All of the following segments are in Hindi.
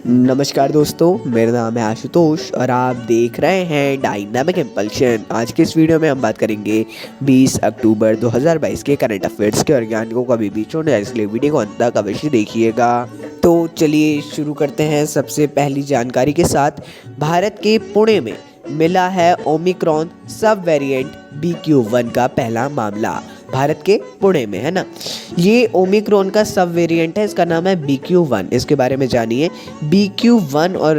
नमस्कार दोस्तों, मेरा नाम है आशुतोष और आप देख रहे हैं डायनामिक इम्पल्शन। आज के इस वीडियो में हम बात करेंगे 20 अक्टूबर 2022 के करंट अफेयर्स के और ज्ञान को कभी बीच छोड़ना, इसलिए वीडियो को अंत तक अवश्य देखिएगा। तो चलिए शुरू करते हैं सबसे पहली जानकारी के साथ। भारत के पुणे में मिला है ओमिक्रॉन सब वेरिएंट BQ.1 का पहला मामला। भारत के पुणे में है ना, ये ओमिक्रॉन का सब वेरिएंट है, इसका नाम है BQ.1। इसके बारे में जानिए। BQ.1 और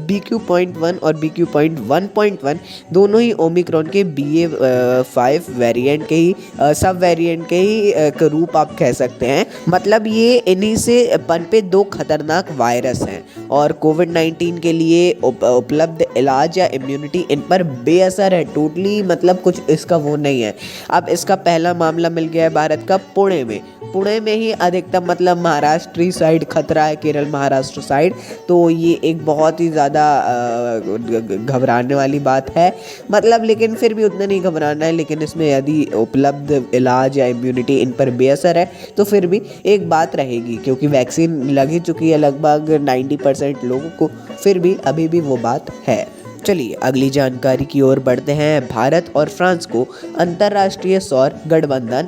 BQ.1 और BQ.1.1 दोनों ही ओमिक्रॉन के BA.5 वेरिएंट के ही सब वेरिएंट के ही एक रूप आप कह सकते हैं। मतलब ये इन्हीं से पनपे दो खतरनाक वायरस हैं और कोविड-19 के लिए उपलब्ध इलाज या इम्यूनिटी इन पर बेअसर है टोटली, मतलब कुछ इसका वो नहीं है। अब इसका पहला मामला मिल गया है भारत का पुणे में ही अधिकतम, मतलब महाराष्ट्र साइड खतरा है, केरल महाराष्ट्र साइड। तो ये एक बहुत ही ज़्यादा घबराने वाली बात है, मतलब लेकिन फिर भी उतना नहीं घबराना है। लेकिन इसमें यदि उपलब्ध इलाज या इम्यूनिटी इन पर बेअसर है तो फिर भी एक बात रहेगी, क्योंकि वैक्सीन लग ही चुकी है लगभग 90% लोगों को, फिर भी अभी भी वो बात है। चलिए अगली जानकारी की ओर बढ़ते हैं। भारत और फ्रांस को अंतर्राष्ट्रीय सौर गठबंधन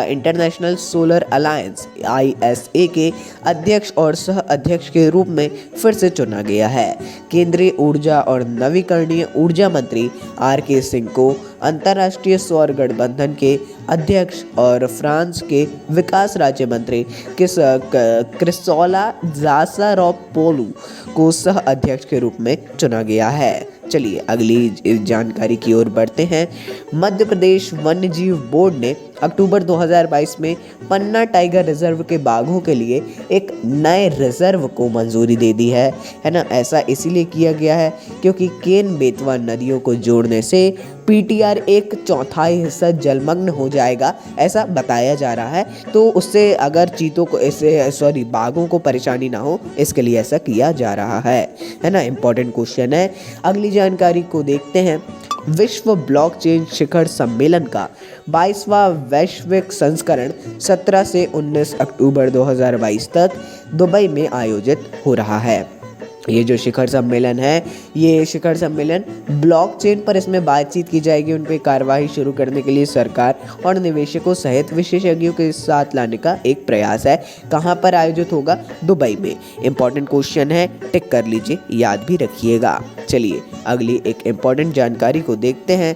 इंटरनेशनल सोलर अलायंस ISA के अध्यक्ष और सह अध्यक्ष के रूप में फिर से चुना गया है। केंद्रीय ऊर्जा और नवीकरणीय ऊर्जा मंत्री RK सिंह को अंतर्राष्ट्रीय सौर गठबंधन के अध्यक्ष और फ्रांस के विकास राज्य मंत्री क्रिस्टोला ज़ाचारोपोलू को सह अध्यक्ष के रूप में चुना गया है। चलिए अगली जानकारी की ओर बढ़ते हैं। मध्य प्रदेश वन्य जीव बोर्ड ने अक्टूबर 2022 में पन्ना टाइगर रिजर्व के बाघों के लिए एक नए रिजर्व को मंजूरी दे दी है ना। ऐसा इसीलिए किया गया है क्योंकि केन बेतवा नदियों को जोड़ने से PTR एक चौथाई हिस्सा जलमग्न हो जाएगा, ऐसा बताया जा रहा है। तो उससे अगर चीतों को बाघों को परेशानी ना हो, इसके लिए ऐसा किया जा रहा है ना। इम्पोर्टेंट क्वेश्चन है। अगली जानकारी को देखते हैं। विश्व ब्लॉकचेन शिखर सम्मेलन का 22वां वैश्विक संस्करण 17 से 19 अक्टूबर 2022 तक दुबई में आयोजित हो रहा है। ये जो शिखर सम्मेलन है, ये शिखर सम्मेलन ब्लॉकचेन पर इसमें बातचीत की जाएगी। उन पर कार्रवाई शुरू करने के लिए सरकार और निवेशकों सहित विशेषज्ञों के साथ लाने का एक प्रयास है। कहाँ पर आयोजित होगा? दुबई में। इंपॉर्टेंट क्वेश्चन है, टिक कर लीजिए, याद भी रखिएगा। चलिए अगली एक इम्पॉर्टेंट जानकारी को देखते हैं।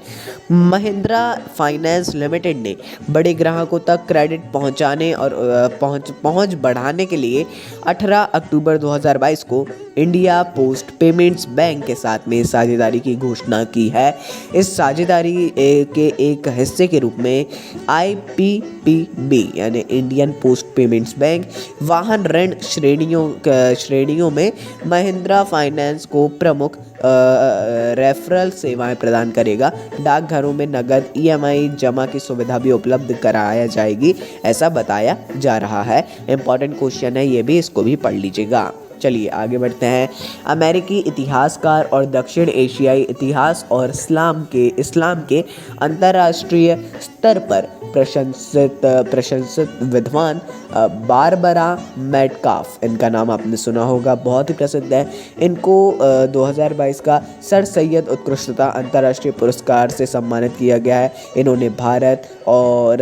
महिंद्रा फाइनेंस लिमिटेड ने बड़े ग्राहकों तक क्रेडिट पहुंचाने और पहुंच बढ़ाने के लिए 18 अक्टूबर 2022 को इंडिया पोस्ट पेमेंट्स बैंक के साथ में साझेदारी की घोषणा की है। इस साझेदारी के एक हिस्से के रूप में IPPB यानी इंडियन पोस्ट पेमेंट्स बैंक वाहन ऋण श्रेणियों में महिंद्रा फाइनेंस को प्रमुख रेफरल सेवाएं प्रदान करेगा। डाकघरों में नगद EMI जमा की सुविधा भी उपलब्ध कराया जाएगी, ऐसा बताया जा रहा है। इंपॉर्टेंट क्वेश्चन है ये भी, इसको भी पढ़ लीजिएगा। चलिए आगे बढ़ते हैं। अमेरिकी इतिहासकार और दक्षिण एशियाई इतिहास और इस्लाम के अंतर्राष्ट्रीय स्तर पर प्रशंसित विद्वान बारबरा मेटकाफ, इनका नाम आपने सुना होगा, बहुत ही प्रसिद्ध है। इनको 2022 का सर सैयद उत्कृष्टता अंतर्राष्ट्रीय पुरस्कार से सम्मानित किया गया है। इन्होंने भारत और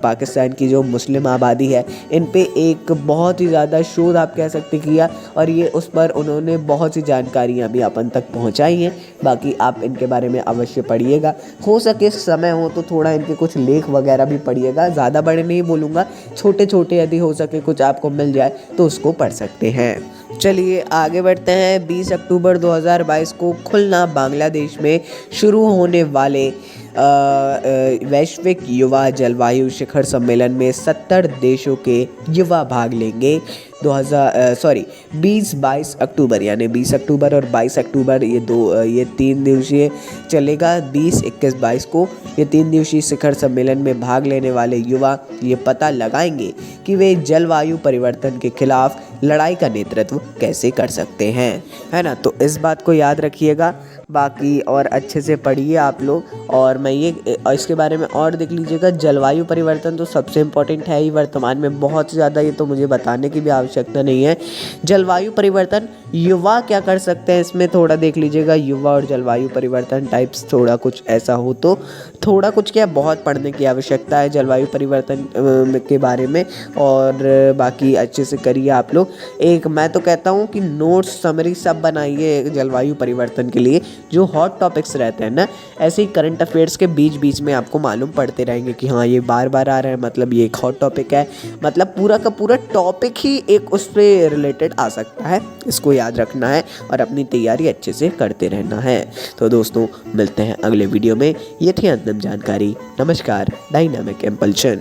पाकिस्तान की जो मुस्लिम आबादी है इन पे एक बहुत ही ज़्यादा शोध आप कह सकते किया, और ये उस पर उन्होंने बहुत सी जानकारियाँ भी अपन तक पहुँचाई हैं। बाकी आप इनके बारे में अवश्य पढ़िएगा, हो सके समय हो तो थोड़ा इनके कुछ लेख वगैरह भी पढ़िएगा। ज़्यादा बड़े नहीं बोलूँगा, छोटे छोटे यदि हो सके कुछ आपको मिल जाए तो उसको पढ़ सकते हैं। चलिए आगे बढ़ते हैं। 20 अक्टूबर 2022 को खुलना बांग्लादेश में शुरू होने वाले वैश्विक युवा जलवायु शिखर सम्मेलन में 70 देशों के युवा भाग लेंगे। 20-22 अक्टूबर यानी 20 अक्टूबर और 22 अक्टूबर ये 3 दिवसीय चलेगा। 20, 21, 22 को ये 3 दिवसीय शिखर सम्मेलन में भाग लेने वाले युवा ये पता लगाएंगे कि वे जलवायु परिवर्तन के खिलाफ लड़ाई का नेतृत्व कैसे कर सकते हैं, है ना। तो इस बात को याद रखिएगा। बाकी और अच्छे से पढ़िए आप लोग, और मैं ये इसके बारे में और देख लीजिएगा। जलवायु परिवर्तन तो सबसे इम्पोर्टेंट है ही वर्तमान में, बहुत ज़्यादा, ये तो मुझे बताने की भी आवश्यकता आवश्यकता नहीं है। जलवायु परिवर्तन, युवा क्या कर सकते हैं इसमें थोड़ा देख लीजिएगा। युवा और जलवायु परिवर्तन टाइप्स थोड़ा कुछ ऐसा हो तो थोड़ा कुछ क्या बहुत पढ़ने की आवश्यकता है जलवायु परिवर्तन के बारे में। और बाकी अच्छे से करिए आप लोग। एक मैं तो कहता हूँ कि नोट्स समरी सब बनाइए जलवायु परिवर्तन के लिए। जो हॉट टॉपिक्स रहते हैं ना, ऐसे ही करंट अफेयर्स के बीच बीच में आपको मालूम पड़ते रहेंगे कि हाँ ये बार बार आ रहा है, मतलब ये एक हॉट टॉपिक है, मतलब पूरा का पूरा टॉपिक ही एक उस पर रिलेटेड आ सकता है। इसको याद रखना है और अपनी तैयारी अच्छे से करते रहना है। तो दोस्तों मिलते हैं अगले वीडियो में। ये थी अंतिम जानकारी। नमस्कार। Dynamic impulsion.